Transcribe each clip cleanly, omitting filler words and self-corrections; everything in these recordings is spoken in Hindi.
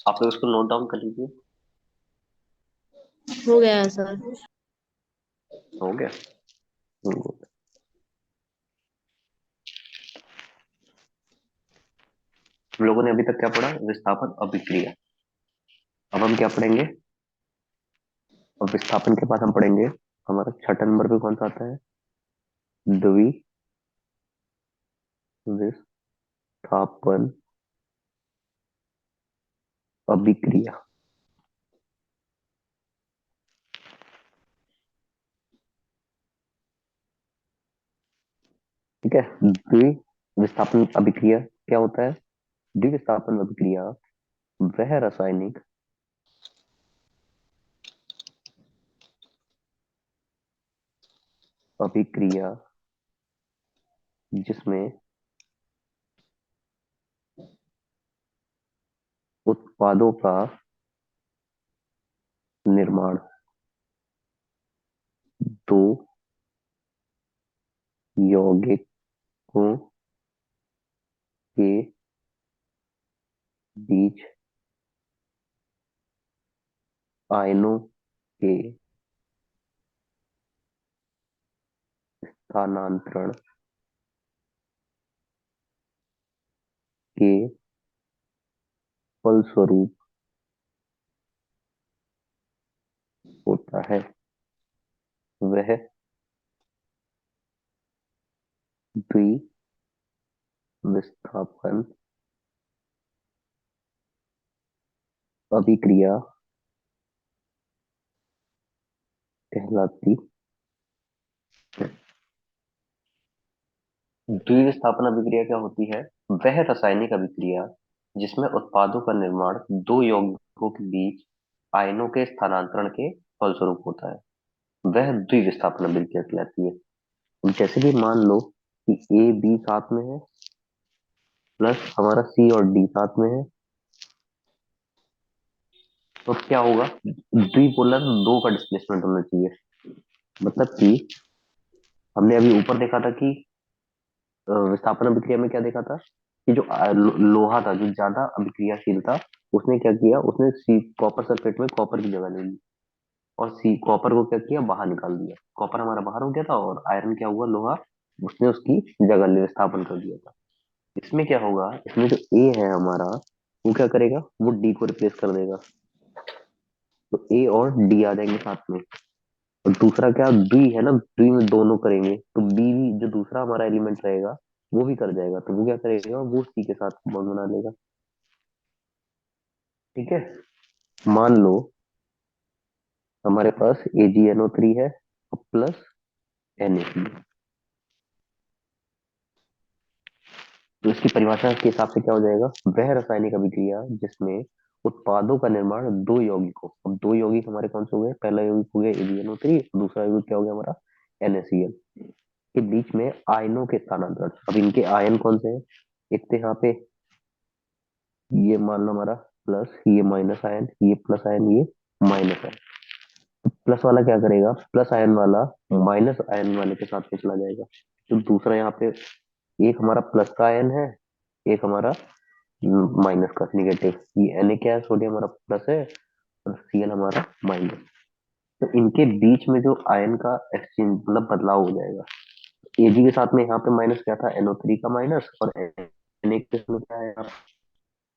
आप लोग इसको नोट डाउन कर लीजिए। हो गया है सर। हो गया। हम्म। हम लोगों ने अभी तक क्या पढ़ा? विस्थापन अभिक्रिया। अब हम क्या पढ़ेंगे? और विस्थापन के बाद हम पढ़ेंगे, हमारा छठा नंबर पे कौन सा आता है? द्वि विस्थापन अभिक्रिया। ठीक है। द्वि विस्थापन अभिक्रिया क्या होता है? द्वि विस्थापन अभिक्रिया वह रासायनिक अभिक्रिया जिसमें उत्पादों का निर्माण दो यौगिकों के बीच आयनों के स्थानांतरण के फलस्वरूप होता है। वह द्वि विस्थापन अभिक्रिया कहलाती है। द्विविस्थापन अभिक्रिया क्या होती है? वह रासायनिक अभिक्रिया जिसमें उत्पादों का निर्माण दो यौगिकों के बीच आयनों के स्थानांतरण के फलस्वरूप होता है, वह द्विविस्थापन अभिक्रिया कहलाती है। जैसे कि मान लो कि ए बी साथ में है, प्लस हमारा सी और डी साथ में है, तो क्या होगा? द्विपोलर दो का डिस्प्लेसमेंट होना चाहिए। मतलब कि हमने अभी ऊपर देखा था कि विस्थापन अभिक्रिया में क्या देखा था कि जो लोहा था, जो ज्यादा अभिक्रियाशील था, उसने क्या किया, उसने सी कॉपर सल्फेट में कॉपर की जगह ले ली और सी कॉपर को क्या किया, बाहर निकाल दिया। कॉपर हमारा बाहर हो गया था और आयरन क्या हुआ, लोहा, उसने उसकी जगह ले विस्थापन कर दिया था। इसमें क्या होगा, इसमें जो ए है हमारा, वो क्या करेगा, वो डी को रिप्लेस कर देगा। तो ए और डी आ जाएंगे साथ में। और दूसरा क्या, द्वि है ना, द्वि में दोनों करेंगे तो बी भी, जो दूसरा हमारा एलिमेंट रहेगा, वो भी कर जाएगा। तो वो क्या करेगा, वो सी के साथ बॉन्ड बना लेगा। ठीक है। मान लो हमारे पास AgNO3 है प्लस Na। तो इसकी परिभाषा के हिसाब से क्या हो जाएगा, वह रासायनिक अभिक्रिया जिसमें उत्पादों का निर्माण दो यौगिकों, अब दो यौगिक हमारे कौन से हो गए, पहला यौगिक हो गया AgNO3, दूसरा यौगिक क्या हो गया हमारा, NaCl, के बीच में आयनों के स्थानांतरण। अब इनके आयन कौन से हैं? एक तो यहाँ पे ये मान लो हमारा प्लस, ये माइनस आयन, ये प्लस आयन, ये माइनस आयन। प्लस वाला क्या करेगा, प्लस आयन वाला माइनस आयन वाले के साथ में चला जाएगा। तो दूसरा यहाँ पे एक हमारा प्लस का आयन है, एक हमारा माइनस का निगेटिव। ये Na क्या है, सोडियम हमारा प्लस है और Cl हमारा माइनस। तो इनके बीच में जो आयन का एक्सचेंज, मतलब बदलाव हो जाएगा। Ag के साथ में यहाँ पे माइनस क्या था, NO3 का माइनस, और Na के साथ में क्या है,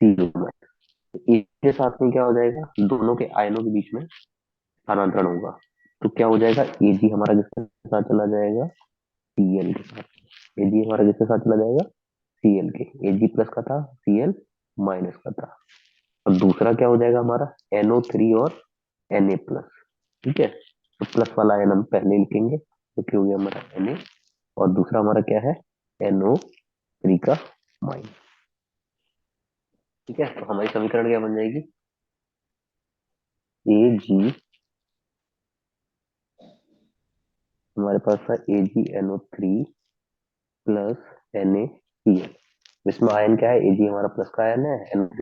Cl माइनस। Ag के साथ में क्या हो जाएगा, दोनों के आयनों के बीच में स्थानांतरण होगा। तो क्या हो जाएगा, Ag हमारा किसके साथ चला जाएगा, Cl के साथ। Ag हमारा किसके साथ चला जाएगा, Cl के। Ag प्लस का था, Cl माइनस का था। और दूसरा क्या हो जाएगा हमारा, NO3 और Na प्लस। ठीक है। तो प्लस वाला आयन हम पहले लिखेंगे, तो क्या हो गया हमारा Na, और दूसरा हमारा क्या है, NO3 का माइनस। ठीक है। तो हमारी समीकरण क्या बन जाएगी, Ag, हमारे पास था AgNO3 प्लस NaCl। इसमें आयन क्या है, Ag हमारा प्लस का आयन है, NO3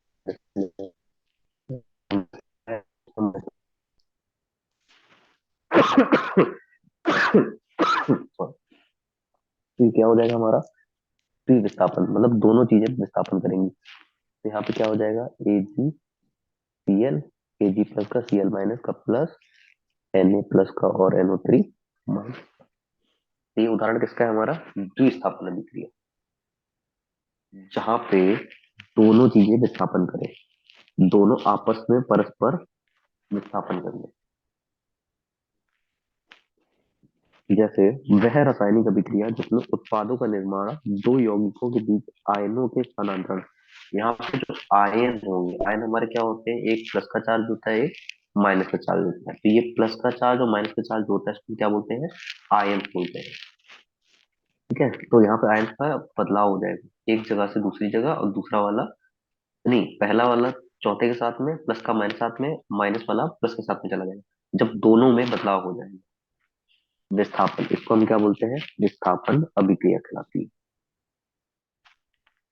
तो क्या हो जाएगा हमारा, विस्थापन मतलब दोनों चीजें विस्थापन करेंगी। तो यहाँ पे क्या हो जाएगा, ए जी सी एल, ए जी प्लस का सी एल माइनस का प्लस एन ए प्लस का और एनओ थ्री। ये उदाहरण किसका है हमारा, द्विस्थापन अभिक्रिया, जहाँ पे दोनों चीजें विस्थापन करें, दोनों आपस में परस्पर विस्थापन करेंगे। जैसे वह रासायनिक अभिक्रिया जिसमें उत्पादों का निर्माण दो यौगिकों के बीच आयनों के स्थानांतरण। यहाँ पे जो आयन होंगे, आयन हमारे क्या होते हैं, एक प्लस का चार्ज होता है, एक माइनस का चार्ज होता है। तो ये प्लस का चार्ज और माइनस का चार्ज होता है, इसको क्या बोलते हैं, आयन बोलते हैं। ठीक है, तो यहाँ पे आयन का बदलाव हो जाएगा एक जगह से दूसरी जगह, और दूसरा वाला नहीं, पहला वाला चौथे के साथ में प्लस का माइनस साथ में, माइनस वाला प्लस के साथ में चला जाएगा जब दोनों में बदलाव हो जाएगा। विस्थापन, इसको हम क्या बोलते हैं, विस्थापन अभिक्रिया कहलाती है।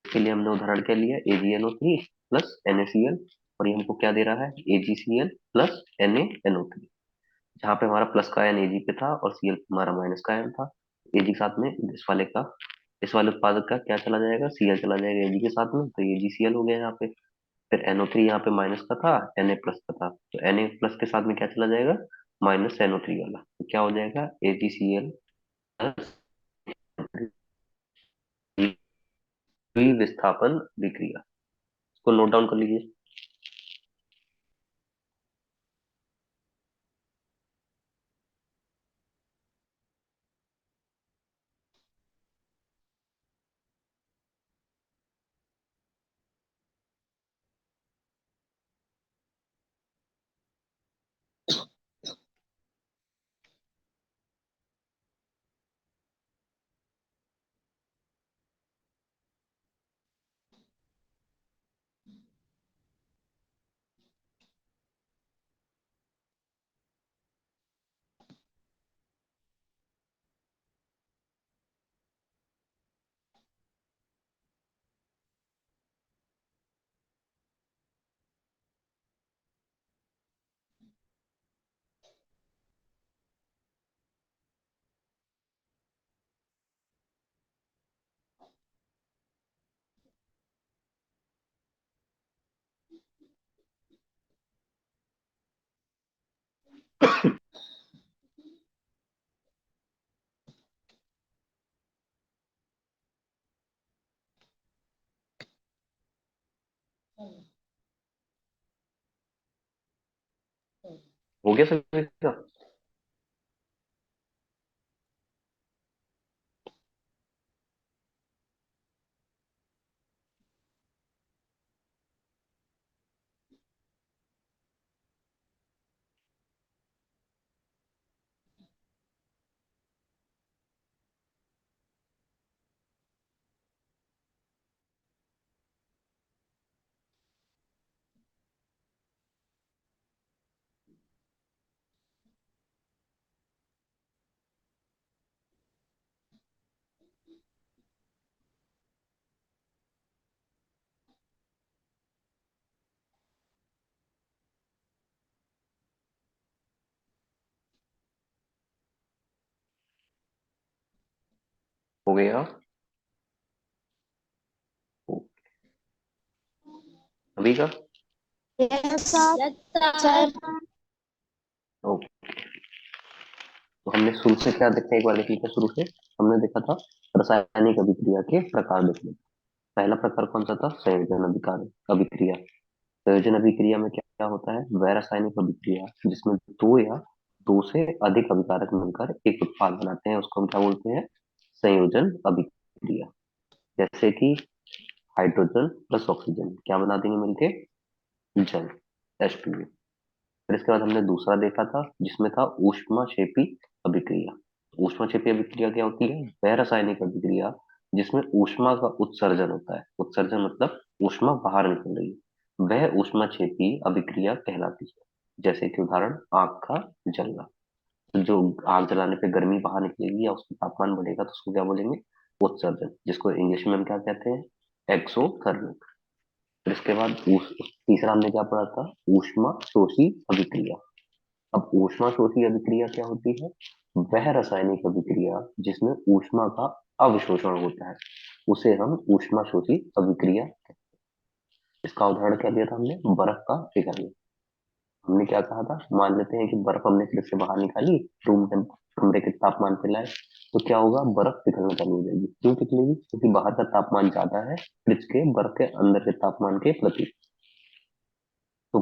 इसके लिए हमने उदाहरण क्या लिया, AgNO3 प्लस NaCl, और ये हमको क्या दे रहा है, AgCl प्लस NaNO3। जहाँ पे हमारा प्लस का आयन Ag पे था और Cl हमारा माइनस का आयन था, Ag के साथ में इस वाले उत्पादक का क्या चला जाएगा, Cl चला जाएगा Ag के साथ में, तो AgCl हो गया यहाँ पे। फिर NO3 यहाँ पे माइनस का था, Na प्लस का था, तो Na प्लस के साथ में क्या चला जाएगा, माइनस NO3 वाला, तो क्या हो जाएगा, AgCl प्लस विस्थापन विक्रिया। इसको नोट डाउन कर लीजिए। हो गया सभी का। हो गया अभी का। Yes sir. ओके, तो हमने शुरू से क्या देखा, एक बार देख लिया शुरू से। हमने देखा था रासायनिक अभिक्रिया के प्रकार देखे। पहला प्रकार कौन सा था, संयोजन अभिकार अभिक्रिया। संयोजन अभिक्रिया में क्या क्या होता है, वह रासायनिक अभिक्रिया जिसमें दो या दो से अधिक अभिकारक मिलकर एक उत्पाद बनाते हैं, उसको हम क्या बोलते हैं, संयोजन अभिक्रिया। जैसे कि हाइड्रोजन प्लस ऑक्सीजन क्या बना देंगे मिलके, जल, H2O। फिर इसके बाद हमने दूसरा देखा था जिसमें था ऊष्माक्षेपी अभिक्रिया। ऊष्माक्षेपी अभिक्रिया क्या होती है, वह रासायनिक अभिक्रिया जिसमें ऊष्मा का उत्सर्जन होता है। उत्सर्जन मतलब ऊष्मा बाहर निकल रही है, वह ऊष्माक्षेपी अभिक्रिया कहलाती है। जैसे कि उदाहरण, आग का जलना। तो जो आग जलाने पे गर्मी बाहर निकलेगी या उसका तापमान बढ़ेगा तो उसको क्या बोलेंगे, उत्सर्जन, जिसको इंग्लिश में हम क्या कहते हैं, एक्सोथर्मिक। फिर इसके बाद तीसरा हमने क्या पढ़ा था, ऊष्मा शोषी अभिक्रिया। अब ऊष्मा शोषी अभिक्रिया क्या होती है, वह रासायनिक अभिक्रिया जिसमें ऊष्मा का अवशोषण होता है उसे हम ऊष्माशोषी अभिक्रिया। इसका उदाहरण क्या दिया था हमने, बर्फ का पिघलना। हमने क्या कहा था, मान लेते हैं कि बर्फ हमने फ्रिज से बाहर निकाली, रूम कमरे के तापमान पे लाए, तो क्या होगा, बर्फ पिघलना चालू हो जाएगी। क्यों पिघलेगी, क्योंकि बाहर का तापमान ज्यादा है फ्रिज के बर्फ के अंदर के तापमान के प्रति। तो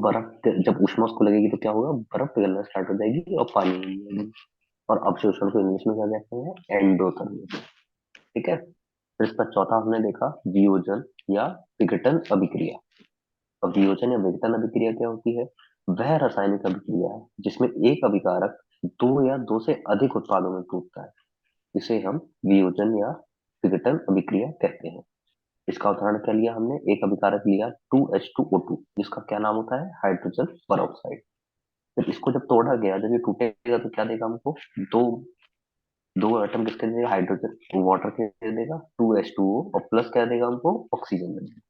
जब ऊष्मा उसको लगेगी तो क्या होगा, बर्फ पिघलना स्टार्ट हो जाएगी और पानी बन जाएगी। और अवशोषण को इंग्लिश में क्या कहते हैं, एंडोथर्मी। ठीक है। फिर इसका चौथा हमने देखा, वियोजन या विघटन अभिक्रिया। अब वियोजन या विघटन अभिक्रिया क्या होती है, वह रासायनिक अभिक्रिया है जिसमें एक अभिकारक दो या दो से अधिक उत्पादों में टूटता है। इसे हम वियोजन या विघटन अभिक्रिया कहते हैं। इसका उदाहरण क्या लिया हमने, एक अभिकारक लिया 2H2O2, जिसका क्या नाम होता है, हाइड्रोजन परऑक्साइड। फिर इसको जब तोड़ा गया, जब ये टूटेगा तो क्या देगा हमको, दो दो एटम किसके दे देगा, हाइड्रोजन वाटर के दे देगा 2H2O, और प्लस क्या देगा हमको, ऑक्सीजन दे देगा।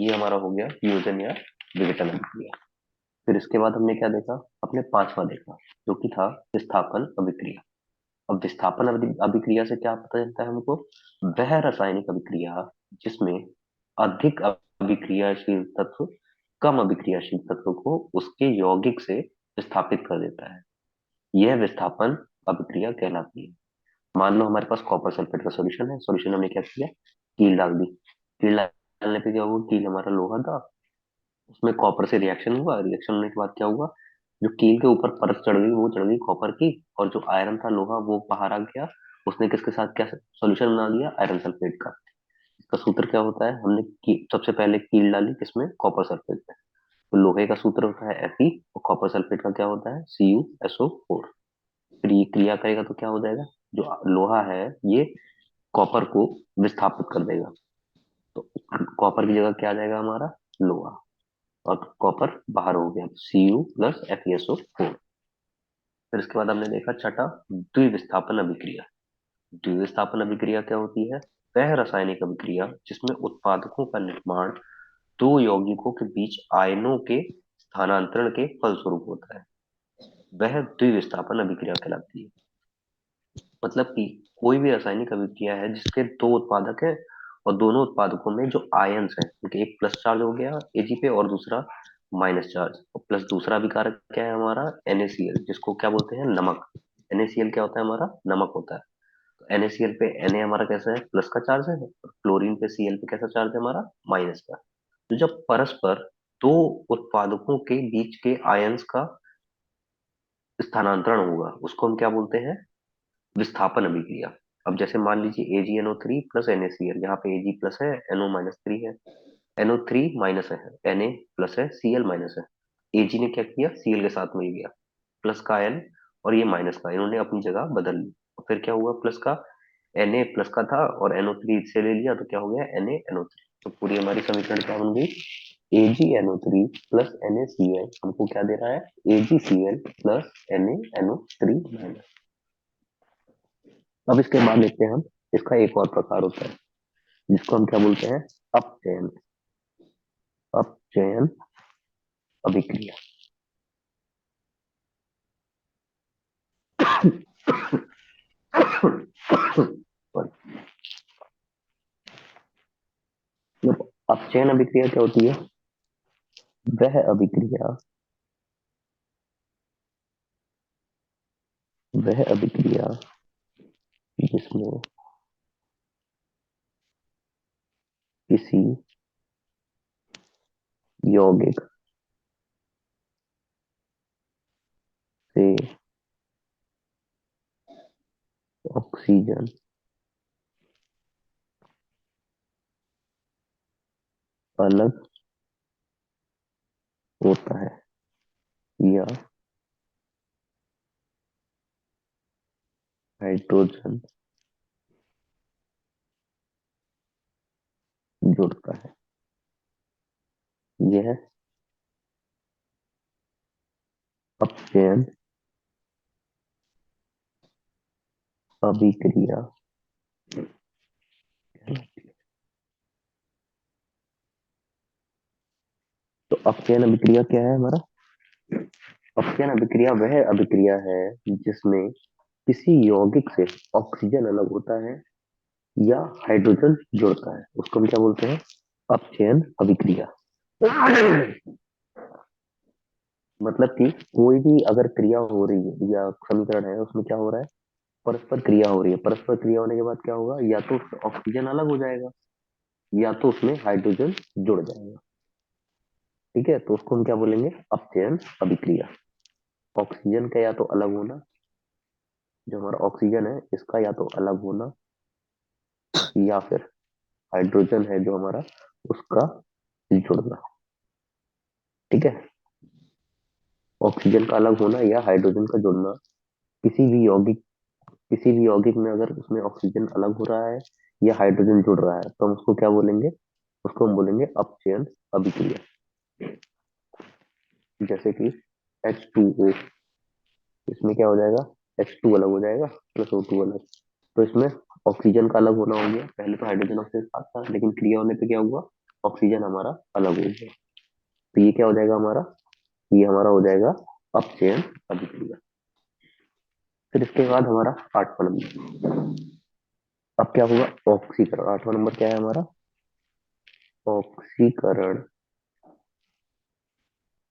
ये हमारा हो गया वियोजन या विघटन अभिक्रिया। फिर इसके बाद हमने क्या देखा, अपने पांचवा देखा, जो कि था विस्थापन अभिक्रिया। अब विस्थापन अभिक्रिया से क्या पता चलता है हमको, वह रासायनिक अभिक्रिया जिसमें अधिक अभिक्रियाशील तत्व कम अभिक्रियाशील तत्व को उसके यौगिक से विस्थापित कर देता है, यह विस्थापन अभिक्रिया कहलाती है। मान लो हमारे पास कॉपर सल्फेट का सॉल्यूशन है, सॉल्यूशन हमने क्या किया, कील डाल दी। कील डालने पे क्या हुआ, कील हमारा लोहा था, उसमें कॉपर से रिएक्शन हुआ, रिएक्शन होने के बाद क्या हुआ, जो कील के ऊपर परत चढ़ गई वो चढ़ गई कॉपर की, और जो आयरन था लोहा वो बाहर आ गया। उसने किसके साथ क्या सॉल्यूशन बना दिया, आयरन सल्फेट का। इसका सूत्र क्या होता है, हमने सबसे पहले कील डाली किसमें, कॉपर सल्फेट में। तो लोहे का सूत्र होता है Fe, और कॉपर सल्फेट का क्या होता है, CuSO4। फिर ये क्रिया करेगा तो क्या हो जाएगा, जो लोहा है ये कॉपर को विस्थापित कर देगा। तो कॉपर की जगह क्या आ जाएगा हमारा, लोहा, और कॉपर बाहर हो गया, Cu+FeSO4। फिर इसके बाद हमने देखा छठा, द्विविस्थापन अभिक्रिया। द्विविस्थापन अभिक्रिया क्या होती है, वह रासायनिक अभिक्रिया जिसमें उत्पादकों का निर्माण दो यौगिकों के बीच आयनों के स्थानांतरण के फलस्वरूप होता है, वह द्विविस्थापन अभिक्रिया कहलाती है। मतलब कि कोई भी रासायनिक अभिक्रिया है जिसके दो उत्पादक है, और दोनों उत्पादकों में जो आयंस है, क्योंकि एक प्लस चार्ज हो गया Ag पे और दूसरा माइनस चार्ज, और प्लस दूसरा अभिकारक क्या है हमारा, NaCl, जिसको क्या बोलते हैं, नमक। NaCl क्या होता है हमारा, नमक होता है। तो NaCl पे Na हमारा कैसा है, प्लस का चार्ज है, और क्लोरीन पे Cl पे कैसा चार्ज है हमारा, माइनस का। तो जब परस्पर दो उत्पादकों के बीच के आयंस का स्थानांतरण होगा उसको हम क्या बोलते हैं, विस्थापन अभिक्रिया। अब जैसे मान लीजिए AgNO3 प्लस NaCl, यहाँ पे Ag प्लस है, NO-3 है, NO3 माइनस है, Na प्लस है, Cl माइनस है। Ag ने क्या किया, Cl के साथ मिल गया, प्लस का N और ये माइनस का, इन्होंने अपनी जगह बदल ली। और फिर क्या हुआ, प्लस का Na प्लस का था और NO3 से ले लिया, तो क्या हो गया, NaNO3। तो पूरी हमारी समीकरण क्या बन गई, AgNO3 प्लस NaCl हमको क्या दे रहा है, AgCl प्लस NaNO3 माइनस। अब इसके बाद देखते हैं हम, इसका एक और प्रकार होता है जिसको हम क्या बोलते हैं, अपचयन। अपचयन अभिक्रिया। मतलब अपचयन अभिक्रिया क्या होती है, वह अभिक्रिया, वह अभिक्रिया जिसमें किसी यौगिक से ऑक्सीजन अलग होता है या हाइड्रोजन जुड़ता है, यह अपचयन अभिक्रिया कहलाती है। तो अपचयन अभिक्रिया क्या है हमारा, अपचयन अभिक्रिया वह अभिक्रिया है जिसमें किसी यौगिक से ऑक्सीजन अलग होता है या हाइड्रोजन जुड़ता है, उसको हम क्या बोलते हैं? अपचयन अभिक्रिया। मतलब कि कोई भी अगर क्रिया हो रही है या समीकरण है, उसमें क्या हो रहा है? परस्पर क्रिया हो रही है। परस्पर क्रिया होने के बाद क्या होगा? या तो उससे ऑक्सीजन अलग हो जाएगा, या तो उसमें हाइड्रोजन जुड़ जाएगा। ठीक है, तो उसको हम क्या बोलेंगे? अपचयन अभिक्रिया। ऑक्सीजन का या तो अलग होना, जो हमारा ऑक्सीजन है इसका या तो अलग होना, या फिर हाइड्रोजन है जो हमारा, उसका जुड़ना। ठीक है, ऑक्सीजन का अलग होना या हाइड्रोजन का जुड़ना। किसी भी यौगिक किसी भी यौगिक में अगर उसमें ऑक्सीजन अलग हो रहा है या हाइड्रोजन जुड़ रहा है, तो हम उसको क्या बोलेंगे? उसको हम बोलेंगे अपचयन अभिक्रिया। जैसे कि H2O, इसमें क्या हो जाएगा? H2 अलग हो जाएगा प्लस O2 अलग। तो इसमें ऑक्सीजन का अलग होना हो गया, पहले तो हाइड्रोजन ऑक्सीजन साथ था, लेकिन क्रिया होने पे क्या हुआ? ऑक्सीजन हमारा अलग हो गया। तो ये क्या हो जाएगा हमारा? ये हमारा हो जाएगा अपचयन अभिक्रिया। फिर इसके बाद हमारा 8वां नंबर। अब क्या होगा? ऑक्सीकरण। 8वां नंबर क्या है हमारा? ऑक्सीकरण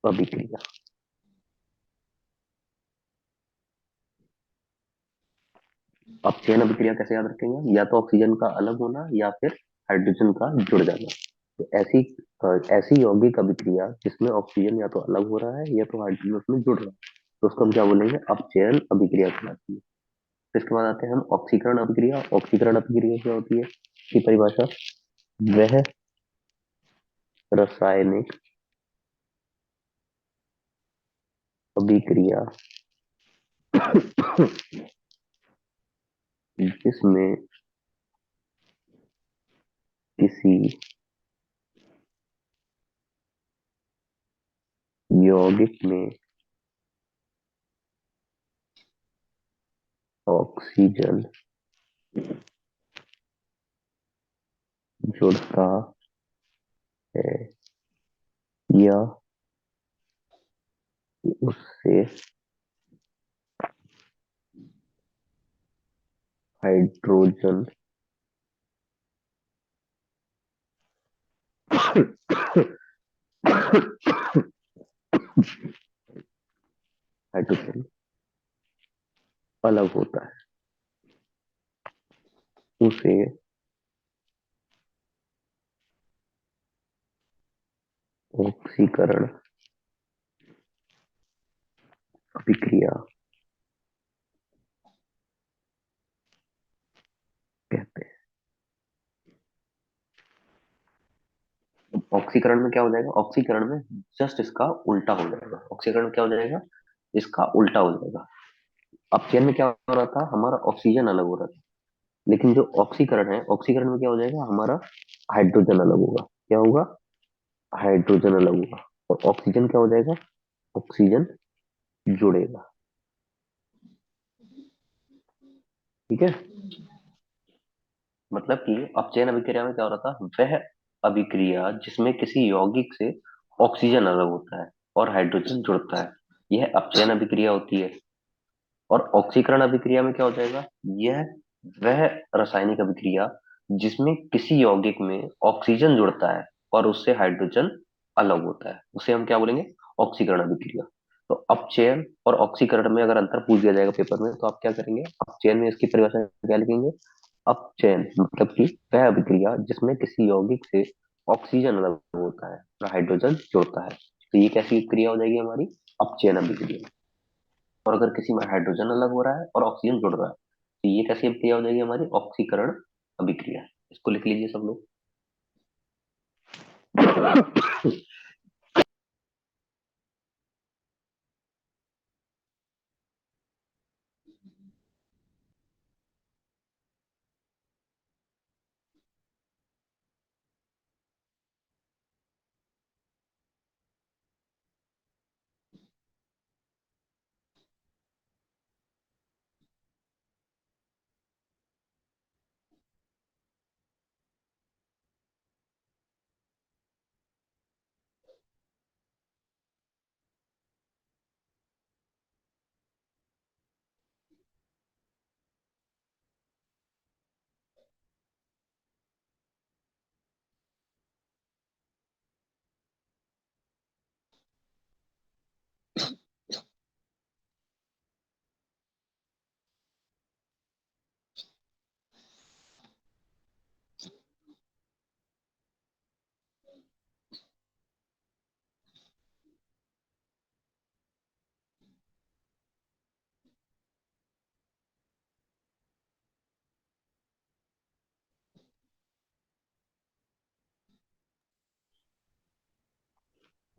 अभिक्रिया। अपचयन अभिक्रिया कैसे याद रखेंगे? या तो ऑक्सीजन का अलग होना या फिर हाइड्रोजन का जुड़ जाना। तो ऐसी यौगिक अभिक्रिया जिसमें ऑक्सीजन या तो अलग हो रहा है या तो हाइड्रोजन उसमें जुड़ रहा है, तो उसको हम क्या बोलेंगे? अपचयन अभिक्रिया कहलाती है। फिर इसके बाद आते हैं हम ऑक्सीकरण अभिक्रिया। ऑक्सीकरण अभिक्रिया क्या होती है? इसकी परिभाषा: वह रासायनिक अभिक्रिया जिसमें किसी यौगिक में ऑक्सीजन जुड़ता है या उससे हाइड्रोजन हाइड्रोजन अलग होता है, उसे ऑक्सीकरण अभिक्रिया कहते हैं। ऑक्सीकरण में क्या हो जाएगा? ऑक्सीकरण में जस्ट इसका उल्टा हो जाएगा। ऑक्सीकरण में क्या हो जाएगा? इसका उल्टा हो जाएगा। अपचयन में क्या हो रहा था? हमारा ऑक्सीजन अलग हो रहा था, लेकिन जो ऑक्सीकरण है, ऑक्सीकरण में क्या हो जाएगा? हमारा हाइड्रोजन अलग होगा। क्या होगा? हाइड्रोजन अलग होगा। और ऑक्सीजन क्या हो जाएगा? ऑक्सीजन जुड़ेगा। ठीक है, मतलब कि अपचयन अभिक्रिया में क्या हो रहा था? वह अभिक्रिया जिसमें किसी यौगिक से ऑक्सीजन अलग होता है और हाइड्रोजन जुड़ता है, यह अपचयन अभिक्रिया होती है। और ऑक्सीकरण अभिक्रिया में क्या हो जाएगा? यह वह रासायनिक अभिक्रिया जिसमें किसी यौगिक में ऑक्सीजन जुड़ता है और उससे हाइड्रोजन अलग होता है, उसे हम क्या बोलेंगे? ऑक्सीकरण अभिक्रिया। तो अपचयन और ऑक्सीकरण में अगर अंतर पूछ दिया जाएगा पेपर में, तो आप क्या करेंगे? अपचयन में इसकी परिभाषा क्या लिखेंगे? अपचयन मतलब कि वह अभिक्रिया जिसमें किसी यौगिक से ऑक्सीजन अलग होता है और हाइड्रोजन जुड़ता है, तो ये कैसी क्रिया हो जाएगी हमारी? अपचयन अभिक्रिया। और अगर किसी में हाइड्रोजन अलग हो रहा है और ऑक्सीजन जुड़ रहा है, तो ये कैसी अभिक्रिया हो जाएगी हमारी? ऑक्सीकरण अभिक्रिया। इसको लिख लीजिए सब लोग।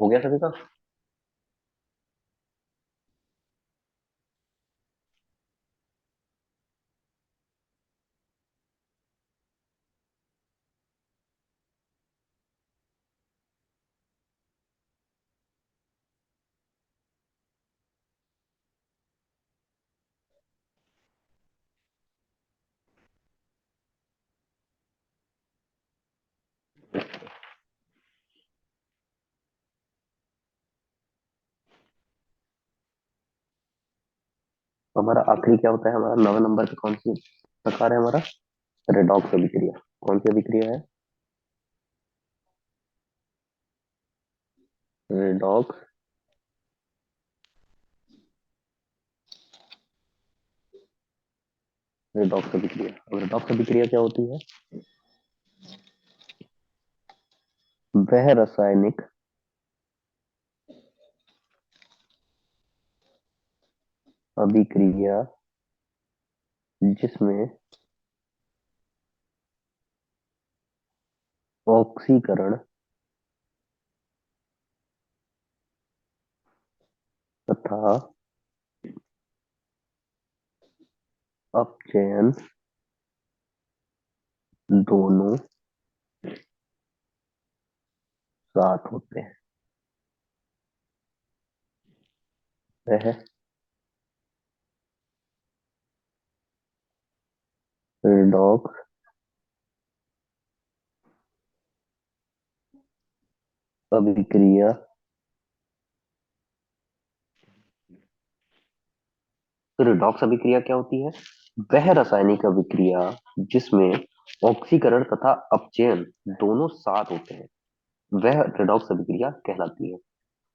हो गया सभी का? हमारा आखिरी क्या होता है? हमारा 9 नंबर पे कौन सी प्रकार है हमारा? रेडॉक्स अभिक्रिया। कौन सी अभिक्रिया है? रेडॉक्स। रेडॉक्स अभिक्रिया। अब रेडॉक्स अभिक्रिया क्या होती है? वह रासायनिक अभिक्रिया जिसमें ऑक्सीकरण तथा अपचयन दोनों साथ होते हैं। वह रेडॉक्स अभिक्रिया। तो रेडॉक्स अभिक्रिया क्या होती है? वह रासायनिक अभिक्रिया जिसमें ऑक्सीकरण तथा अपचयन दोनों साथ होते हैं, वह रेडॉक्स अभिक्रिया कहलाती है।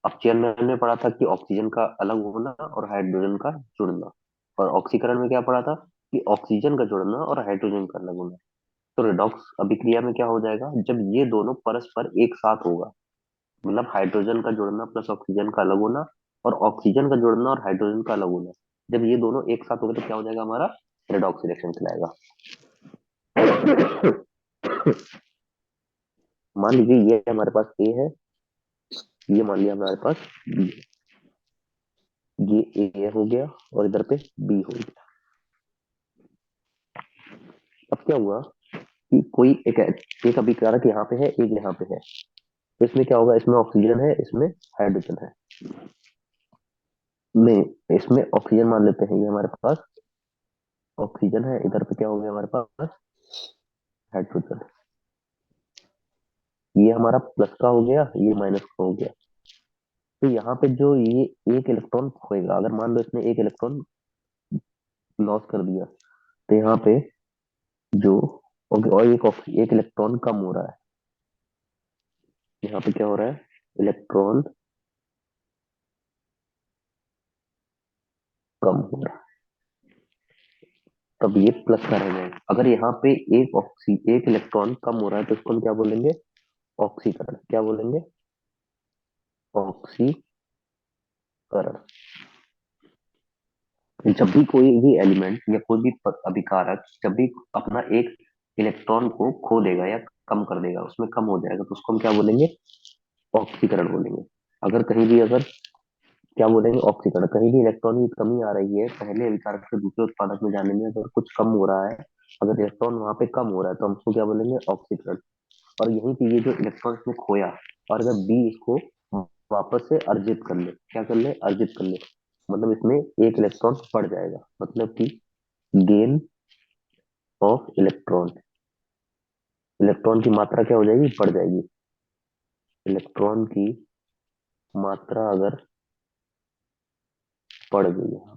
अपचयन में हमने पढ़ा था कि ऑक्सीजन का अलग होना और हाइड्रोजन का जुड़ना। और ऑक्सीकरण में क्या पढ़ा था? कि ऑक्सीजन का जुड़ना और हाइड्रोजन का अलग होना। तो रेडॉक्स अभिक्रिया में क्या हो जाएगा? जब ये दोनों परस्पर एक साथ होगा, मतलब हाइड्रोजन का जुड़ना प्लस ऑक्सीजन का अलग होना और ऑक्सीजन का जुड़ना और हाइड्रोजन का अलग होना, जब ये दोनों एक साथ हो गए तो क्या हो जाएगा? हमारा रेडॉक्स रिएक्शन कहलाएगा। मान लीजिए ये हमारे पास ए है, ये मान लिया हमारे पास बी। ये ए हो गया और इधर पे बी हो गया। अब क्या हुआ कि कोई एक अभिकारक यहाँ पे है, एक यहाँ पे है। तो इसमें क्या होगा? इसमें ऑक्सीजन है, इसमें हाइड्रोजन है। में इसमें ऑक्सीजन मान लेते हैं, ये हमारे पास ऑक्सीजन है, इधर पे क्या हो गया हमारे पास? हाइड्रोजन। ये हमारा प्लस का हो गया, ये माइनस का हो गया। तो यहाँ पे जो ये एक इलेक्ट्रॉन खोएगा, अगर मान लो इसने एक इलेक्ट्रॉन लॉस कर दिया, तो यहाँ पे जो और एक इलेक्ट्रॉन कम हो रहा है। यहाँ पे क्या हो रहा है? इलेक्ट्रॉन कम हो रहा है। तब ये प्लस का रह जाएगा। अगर यहाँ पे एक इलेक्ट्रॉन कम हो रहा है तो इसको हम क्या बोलेंगे? ऑक्सीकरण। क्या बोलेंगे? ऑक्सीकरण। जब भी कोई भी एलिमेंट या कोई भी अभिकारक जब भी अपना एक इलेक्ट्रॉन को खो देगा या कम कर देगा, उसमें कम हो जाएगा, तो उसको हम क्या बोलेंगे? ऑक्सीकरण बोलेंगे। अगर कहीं भी अगर क्या बोलेंगे? ऑक्सीकरण। कहीं भी इलेक्ट्रॉन की कमी आ रही है, पहले अभिकारक से दूसरे उत्पादक में जाने में अगर कुछ कम हो रहा है, अगर इलेक्ट्रॉन वहां पे कम हो रहा है, तो हम उसको क्या बोलेंगे? ऑक्सीकरण। और यहीं पे ये जो इलेक्ट्रॉन इसमें खोया, और अगर बी इसको वापस से अर्जित कर ले, क्या कर ले? अर्जित कर ले, मतलब इसमें एक इलेक्ट्रॉन बढ़ जाएगा, मतलब कि गेन ऑफ इलेक्ट्रॉन। इलेक्ट्रॉन की मात्रा क्या हो जाएगी? बढ़ जाएगी। इलेक्ट्रॉन की मात्रा अगर बढ़ गई है,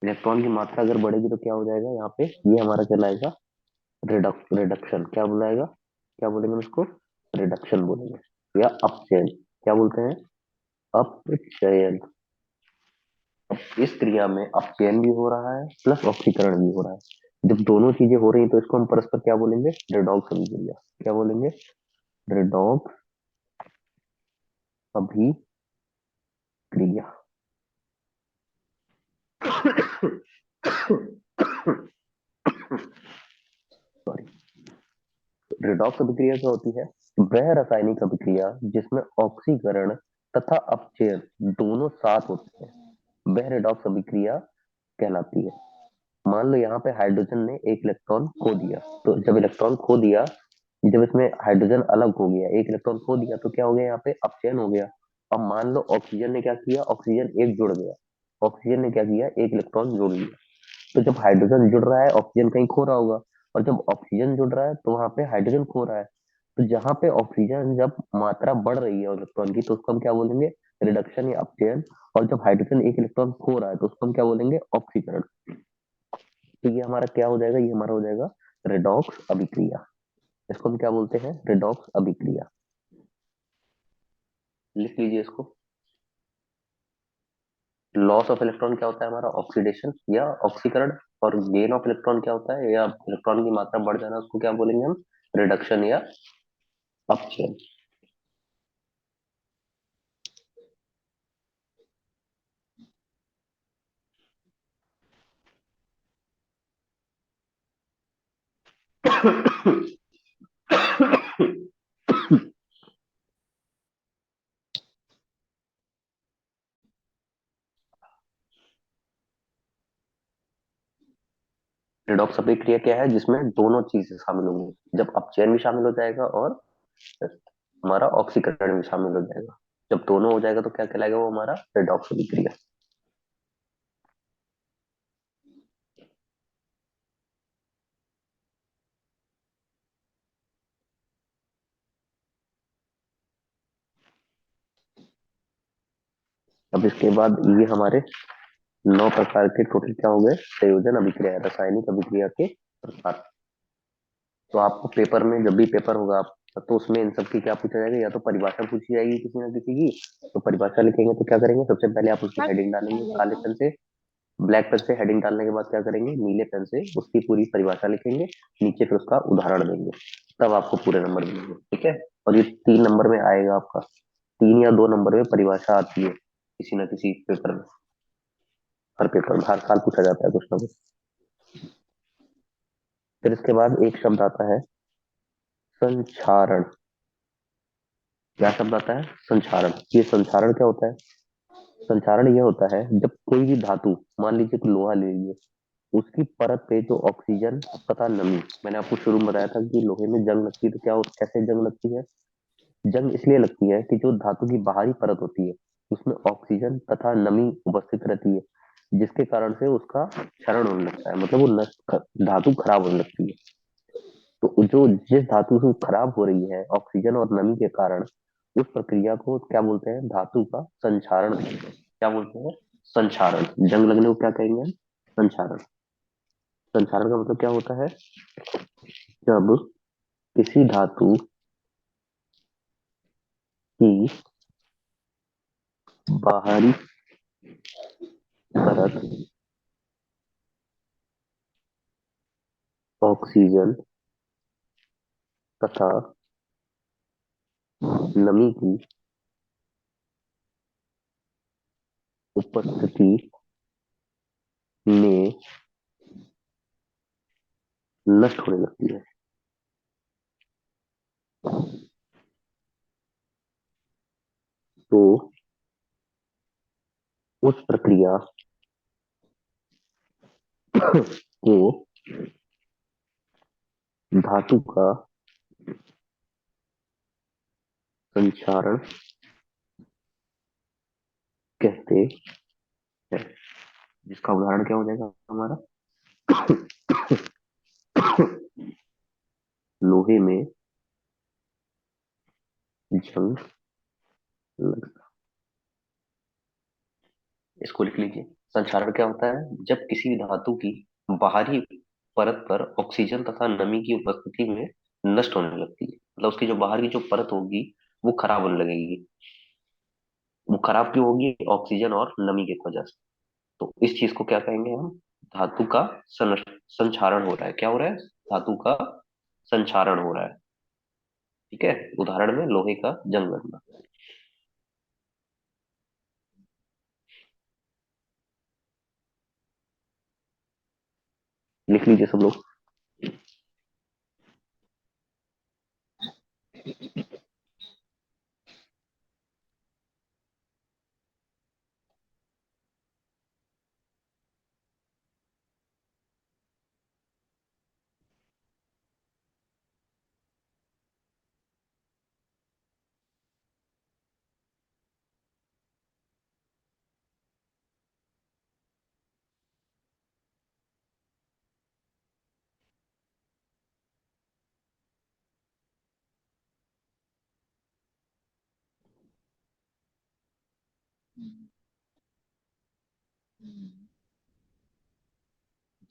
इलेक्ट्रॉन की मात्रा अगर बढ़ेगी तो क्या हो जाएगा? यहाँ पे ये हमारा कहलाएगा रिडक्शन। क्या बुलाएगा? क्या बोलेंगे इसको? रिडक्शन बोलेंगे या अपचयन। क्या बोलते हैं? अपचयन। इस क्रिया में अपचयन भी हो रहा है प्लस ऑक्सीकरण भी हो रहा है। जब दोनों चीजें हो रही हैं तो इसको हम परस्पर क्या बोलेंगे? रेडॉक्स अभिक्रिया। क्या बोलेंगे? रेडॉक्स अभिक्रिया। सॉरी। रिडॉक्स अभिक्रिया क्या होती है? वह रासायनिक अभिक्रिया जिसमें ऑक्सीकरण तथा अपचयन दोनों साथ होते हैं, वह रिडॉक्स अभिक्रिया कहलाती है। मान लो यहाँ पे हाइड्रोजन ने एक इलेक्ट्रॉन खो दिया, तो जब इलेक्ट्रॉन खो दिया, जब इसमें हाइड्रोजन अलग हो गया, एक इलेक्ट्रॉन खो दिया, तो क्या हो गया? यहाँ पे अपचयन हो गया। अब मान लो ऑक्सीजन ने क्या किया, ऑक्सीजन एक जुड़ गया, ऑक्सीजन ने क्या किया, एक इलेक्ट्रॉन जोड़ लिया। तो जब हाइड्रोजन जुड़ रहा है, ऑक्सीजन कहीं खो रहा होगा, और जब ऑक्सीजन जुड़ रहा है तो वहां पे हाइड्रोजन खो रहा है। तो जहां पे ऑक्सीजन जब मात्रा बढ़ रही है इलेक्ट्रॉन की, तो उसको हम क्या बोलेंगे? रिडक्शन या अपचयन। और जब हाइड्रोजन एक इलेक्ट्रॉन खो रहा है, तो उसको हम क्या बोलेंगे? ऑक्सीकरण। तो ये हमारा क्या हो जाएगा? ये हमारा हो जाएगा रेडॉक्स अभिक्रिया। इसको हम क्या बोलते हैं? रेडॉक्स अभिक्रिया। लिख लीजिए इसको। लॉस ऑफ इलेक्ट्रॉन क्या होता है हमारा? ऑक्सीडेशन या ऑक्सीकरण। और गेन ऑफ इलेक्ट्रॉन क्या होता है, या इलेक्ट्रॉन की मात्रा बढ़ जाना, उसको क्या बोलेंगे हम? रिडक्शन या अपचयन। रिडॉक्स अभिक्रिया क्या है? जिसमें दोनों चीजें शामिल होंगी, जब अपचयन भी शामिल हो जाएगा और हमारा ऑक्सीकरण भी शामिल हो जाएगा। जब दोनों हो जाएगा तो क्या कहलाएगा? वो हमारा रिडॉक्स अभिक्रिया। अब इसके बाद ये हमारे 9 प्रकार के टोटल क्या हो गए? संयोजन अभिक्रिया, रासायनिक अभिक्रिया के प्रकार। तो आपको पेपर में, जब भी पेपर होगा आप, तो उसमें इन सब की क्या पूछा जाएगा? या तो परिभाषा पूछी जाएगी किसी ना किसी की। तो परिभाषा लिखेंगे तो क्या करेंगे? सबसे पहले आप उसकी हेडिंग डालेंगे काले पेन से। ब्लैक पेन से हेडिंग डालने के बाद क्या करेंगे? नीले पेन से उसकी पूरी परिभाषा लिखेंगे, नीचे फिर उसका उदाहरण देंगे। तब आपको पूरे नंबर मिलेंगे, ठीक है? और ये 3 नंबर में आएगा आपका। 3 या 2 नंबर में परिभाषा आती है किसी ना किसी पेपर में। हर पेपर में हर साल पूछा जाता है कुछ ना कुछ। फिर इसके बाद एक शब्द आता है संक्षारण। क्या शब्द आता है? संक्षारण। ये संक्षारण क्या होता है? संक्षारण ये होता है जब कोई भी धातु, मान लीजिए कि लोहा ले लीजिए, उसकी परत पे जो ऑक्सीजन तथा नमी, मैंने आपको शुरू में बताया था कि लोहे में जंग लगती है, तो क्या कैसे जंग लगती है? जंग इसलिए लगती है कि जो धातु की बाहरी परत होती है, उसमें ऑक्सीजन तथा नमी उपस्थित रहती है, जिसके कारण से उसका क्षरण होने लगता है, मतलब वो नष्ट, धातु खराब होने लगती है। तो जो जिस धातु से खराब हो रही है ऑक्सीजन और नमी के कारण, उस प्रक्रिया को क्या बोलते हैं? धातु का संक्षारण कहते हैं। क्या बोलते हैं? संक्षारण। जंग लगने को क्या कहेंगे हम? संक्षारण। संक्षारण का मतलब क्या होता है? जब किसी धातु की बाहरी परत ऑक्सीजन तथा नमी की उपस्थिति में नष्ट होने लगती है, तो उस प्रक्रिया को धातु का संक्षारण कहते हैं। जिसका उदाहरण क्या हो जाएगा हमारा? लोहे में जंग लगना। इसको लिख लीजिए। संक्षारण क्या होता है? जब किसी भी धातु की बाहरी परत पर ऑक्सीजन तथा नमी की उपस्थिति में नष्ट होने लगती है, मतलब उसकी जो बाहर की जो परत होगी वो खराब होने लगेगी। वो खराब क्यों होगी? ऑक्सीजन और नमी की वजह से। तो इस चीज को क्या कहेंगे हम? धातु का संक्षारण हो रहा है। क्या हो रहा है? धातु का संक्षारण हो रहा है। ठीक है? उदाहरण में लोहे का जंग लगना। लिख लीजिए सब लोग।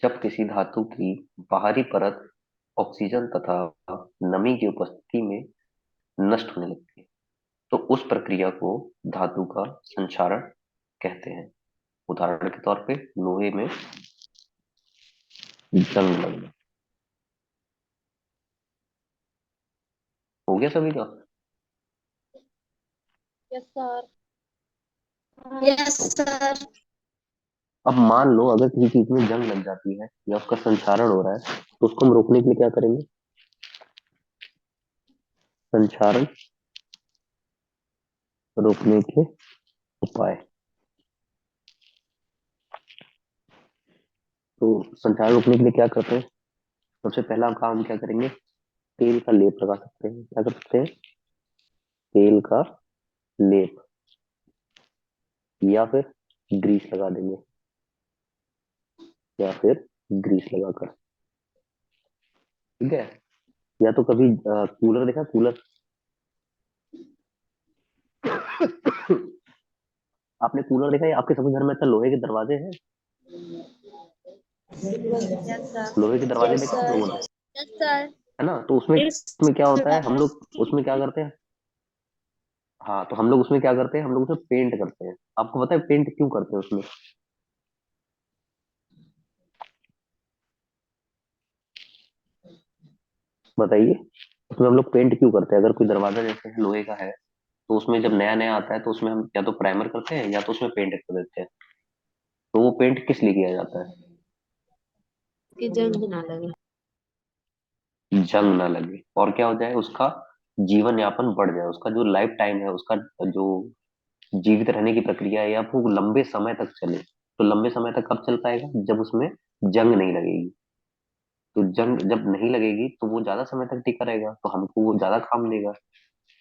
जब किसी धातु की बाहरी परत ऑक्सीजन तथा नमी की उपस्थिति में नष्ट होने लगती है तो उस प्रक्रिया को धातु का संक्षारण कहते हैं। उदाहरण के तौर पे लोहे में जंग लगना। हो गया सभी का? Yes sir. Yes sir. अब मान लो अगर किसी चीज में जंग लग जाती है या उसका संक्षारण हो रहा है तो उसको हम रोकने के लिए क्या करेंगे? संक्षारण रोकने के उपाय। तो संक्षारण रोकने के लिए क्या करते हैं? सबसे पहला काम क्या करेंगे? तेल का लेप लगा सकते हैं। क्या कर सकते हैं? तेल का लेप या फिर ग्रीस लगा देंगे। या फिर ग्रीस लगाकर। ठीक है। या तो कभी कूलर देखा? कूलर आपने कूलर देखा है? आपके सभी घर में अच्छा लोहे के दरवाजे हैं? Yes sir. लोहे के दरवाजे यस देखा आप सर। लोगों ने? Yes sir. है ना? तो उसमें यस उसमें क्या होता है, हम सर। लोग उसमें क्या करते हैं? हाँ, तो हम लोग उसमें क्या करते हैं? हम लोग उसमें पेंट करते हैं। आपको पता है पेंट क्यों करते हैं उसमें? बताइए। उसमें हम लोग पेंट क्यों करते हैं? अगर कोई दरवाजा जैसे है लोहे का है तो उसमें जब नया नया आता है तो उसमें हम या तो प्राइमर करते हैं या तो उसमें पेंट कर देते हैं। तो वो पेंट किस लिए किया जाता है? कि जंग ना लगे। जंग ना लगे और क्या हो जाए, उसका जीवन यापन बढ़ जाए, उसका जो लाइफ टाइम है, उसका जो जीवित रहने की प्रक्रिया है या वो लंबे समय तक चले। तो लंबे समय तक कब चल पाएगा? जब उसमें जंग नहीं लगेगी। तो जंग जब नहीं लगेगी तो वो ज्यादा समय तक टिका रहेगा तो हमको वो ज्यादा काम देगा।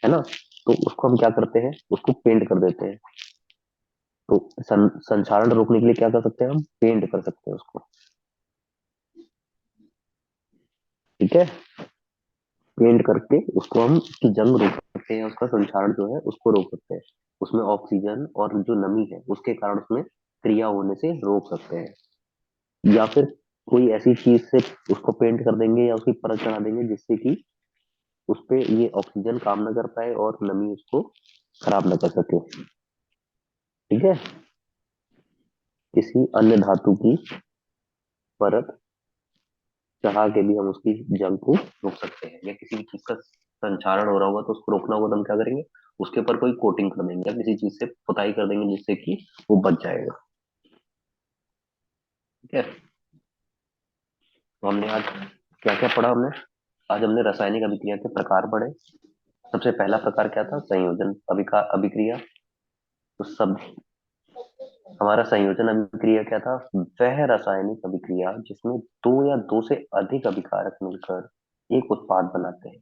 है ना? तो उसको हम क्या करते हैं? उसको पेंट कर देते हैं। तो संक्षारण रोकने के लिए क्या कर सकते हैं? हम पेंट कर सकते हैं उसको। ठीक है। पेंट करके उसको हम उसकी जंग रोक सकते हैं, उसका संक्षारण जो है उसको रोक सकते हैं। उसमें ऑक्सीजन और जो नमी है उसके कारण उसमें क्रिया होने से रोक सकते हैं। या फिर कोई ऐसी चीज से उसको पेंट कर देंगे या उसकी परत चढ़ा देंगे जिससे कि उस पे ये ऑक्सीजन काम न कर पाए और नमी उसको खराब न कर सके। ठीक है। किसी अन्य धातु की परत चढ़ा के भी हम उसकी जंग को रोक सकते हैं। या किसी भी चीज का संचारण हो रहा होगा तो उसको रोकना होगा तो हम क्या करेंगे? उसके ऊपर कोई कोटिंग कर देंगे या किसी चीज से पुताई कर देंगे जिससे कि वो बच जाएगा। ठीक है। तो हमने आज क्या क्या पढ़ा? हमने आज हमने रासायनिक अभिक्रिया के प्रकार पढ़े। सबसे पहला प्रकार क्या था? संयोजन अभिक्रिया। तो सब हमारा संयोजन अभिक्रिया क्या था? वह रासायनिक अभिक्रिया जिसमें दो या दो से अधिक अभिकारक मिलकर एक उत्पाद बनाते हैं,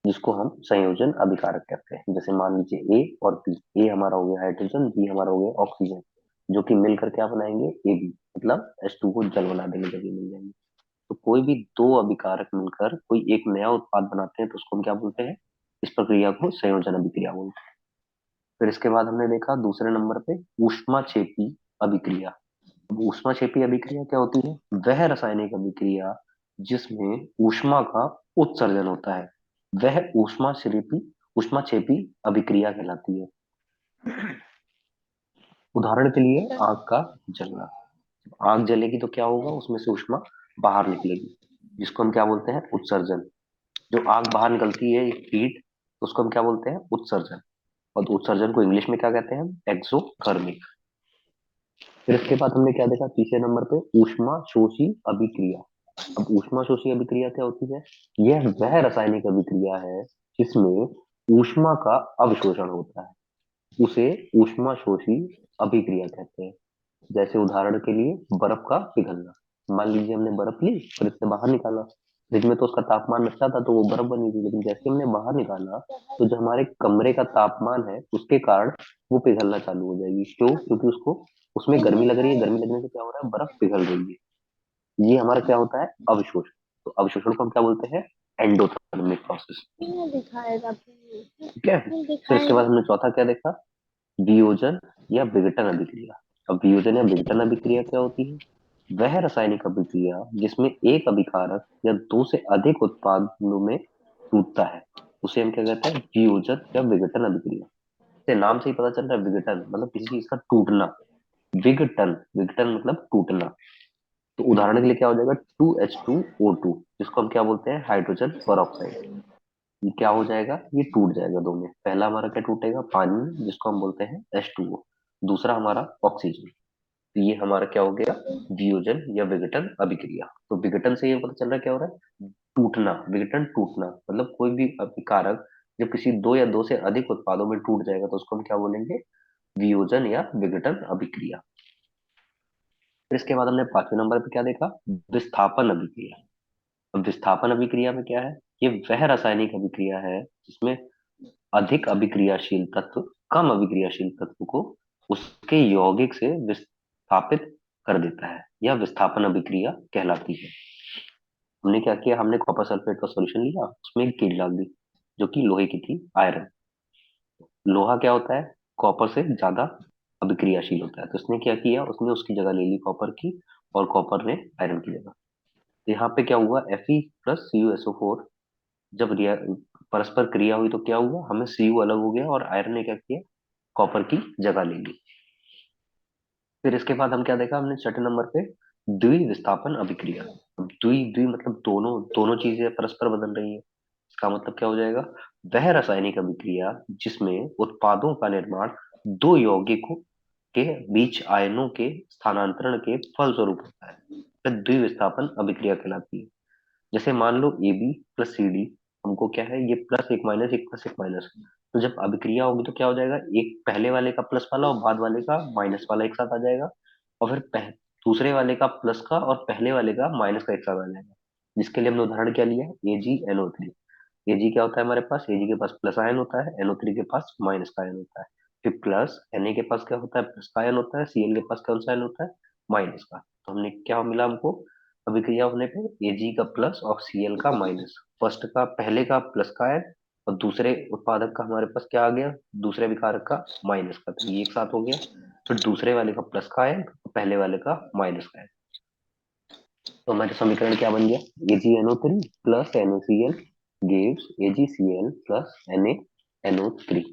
जिसको हम संयोजन अभिकारक कहते हैं। जैसे मान लीजिए ए और बी। ए हमारा हो गया हाइड्रोजन, बी हमारा हो गया ऑक्सीजन, जो कि मिलकर क्या बनाएंगे? A B. मतलब H2 को जल बना देंगे जब ये मिल जाएंगे। तो कोई भी दो अभिकारक मिलकर कोई एक नया उत्पाद बनाते हैं तो उसको हम क्या बोलते हैं? इस प्रक्रिया को संयोजन अभिक्रिया बोलते हैं। फिर इसके बाद हमने देखा दूसरे नंबर पे ऊष्माक्षेपी अभिक्रिया। अब ऊष्माक्षेपी अभिक्रिया क्या होती है? वह रासायनिक अभिक्रिया जिसमें ऊष्मा का उत्सर्जन होता है, वह ऊष्माक्षेपी अभिक्रिया कहलाती है। उदाहरण के लिए आग का जलना। आग जलेगी तो क्या होगा? उसमें से ऊष्मा बाहर निकलेगी, जिसको हम क्या बोलते हैं? उत्सर्जन। जो आग बाहर निकलती है हीट, उसको हम क्या बोलते हैं? उत्सर्जन। और उत्सर्जन को इंग्लिश में क्या कहते हैं? हम एक्सोथर्मिक। फिर इसके बाद हमने क्या देखा तीसरे नंबर पे? ऊष्मा शोषी अभिक्रिया। अब ऊष्मा शोषी अभिक्रिया क्या होती है? यह वह रासायनिक अभिक्रिया है जिसमें ऊष्मा का अवशोषण होता है, उसे ऊष्मा शोषी अभिक्रिया कहते हैं। जैसे उदाहरण के लिए बर्फ का पिघलना। मान लीजिए हमने बर्फ ली, फ्रिज से बाहर निकाला। फ्रिज में तो उसका तापमान अच्छा था तो वो बर्फ बनी थी, लेकिन जैसे हमने बाहर निकाला तो जो हमारे कमरे का तापमान है उसके कारण वो पिघलना चालू हो जाएगी। क्यों? क्योंकि उसको उसमें गर्मी लग रही है, गर्मी लगने से क्या हो रहा है? बर्फ पिघल रही है। ये हमारा क्या होता है? अवशोषण। तो अवशोषण को हम क्या बोलते हैं? Endothermic process. दिखाएगा। ठीक है। फिर इसके बाद दिखाएगा। हमने चौथा क्या देखा? वियोजन या विघटन अभिक्रिया। अब वियोजन या विघटन अभिक्रिया क्या होती है? वह रासायनिक अभिक्रिया जिसमें एक अभिकारक या दो से अधिक उत्पादों में टूटता है, उसे हम क्या कहते हैं? वियोजन या विघटन अभिक्रिया। से नाम से ही पता चल रहा है, विघटन मतलब किसी चीज का टूटना। विघटन, विघटन मतलब टूटना। तो उदाहरण के लिए क्या हो जाएगा? 2H2O2, जिसको हम क्या बोलते हैं? हाइड्रोजन पर। ये क्या हो जाएगा? ये टूट जाएगा दो में। पहला हमारा क्या टूटेगा? पानी, जिसको हम बोलते हैं H2O। दूसरा हमारा ऑक्सीजन। तो ये हमारा क्या हो गया? वियोजन या विघटन अभिक्रिया। तो विघटन से ये पता चल रहा है क्या हो रहा है? टूटना। विघटन टूटना मतलब कोई भी अभिकारक जब किसी दो या दो से अधिक उत्पादों में टूट जाएगा तो उसको हम क्या बोलेंगे? वियोजन या विघटन अभिक्रिया। फिर इसके बाद हमने पांचवें नंबर पे क्या देखा? विस्थापन अभिक्रिया। अब विस्थापन अभिक्रिया में क्या है? ये वह रासायनिक अभिक्रिया है जिसमें अधिक अभिक्रियाशील तत्व कम अभिक्रियाशील तत्व को उसके यौगिक से विस्थापित कर देता है, यह विस्थापन अभिक्रिया कहलाती है। हमने क्या किया? हमने कॉपर सल्फेट का सॉल्यूशन लिया, उसमें एक कील डाल दी जो कि लोहे की थी, आयरन। लोहा क्या होता है? कॉपर से ज्यादा अभिक्रियाशील होता है, तो उसने क्या किया? उसने उसकी जगह ले ली कॉपर की, और कॉपर ने आयरन की जगह। तो यहाँ पे क्या हुआ? Fe+CuSO4 जब परस्पर क्रिया हुई तो क्या हुआ? हमें Cu अलग हो गया और आयरन ने क्या किया? कॉपर की जगह ले ली। फिर इसके बाद हम क्या देखा? हमने छठे नंबर पे द्विविस्थापन अभिक्रिया। अब द्वि द्वि मतलब दोनों, दोनों चीजें परस्पर बदल रही है। इसका मतलब क्या हो जाएगा? वह रासायनिक अभिक्रिया जिसमें उत्पादों का निर्माण दो यौगिकों के बीच आयनों के स्थानांतरण के फलस्वरूप होता है, वह द्विविस्थापन अभिक्रिया कहलाती है। जैसे मान लो AB+CD, हमको क्या है? ये प्लस एक माइनस, एक प्लस एक माइनस। तो जब अभिक्रिया होगी तो क्या हो जाएगा? एक पहले वाले का प्लस वाला और बाद वाले का माइनस वाला एक साथ आ जाएगा, और फिर दूसरे वाले का प्लस का और पहले वाले का माइनस का एक साथ आ जाएगा। जिसके लिए हमने उदाहरण क्या लिया? AgNO3। Ag क्या होता है हमारे पास? Ag के पास प्लस आयन होता है, NO3 के पास माइनस का आयन होता है। फिर प्लस Na के पास क्या होता है? प्लस का आयन होता है। Cl के पास कौन सा आयन होता है? माइनस का। तो हमने क्या मिला हमको? अभिक्रिया होने पे Ag का प्लस और Cl का माइनस। फर्स्ट का, पहले का प्लस का आयन, और दूसरे उत्पादक का हमारे पास क्या आ गया? दूसरे विकारक का माइनस का। तो ये एक साथ हो गया। फिर दूसरे वाले का प्लस का आयन और पहले वाले का माइनस का आयन। तो हमारे समीकरण क्या बन गया? AgNO3 plus NaCl gives AgCl plus NaNO3।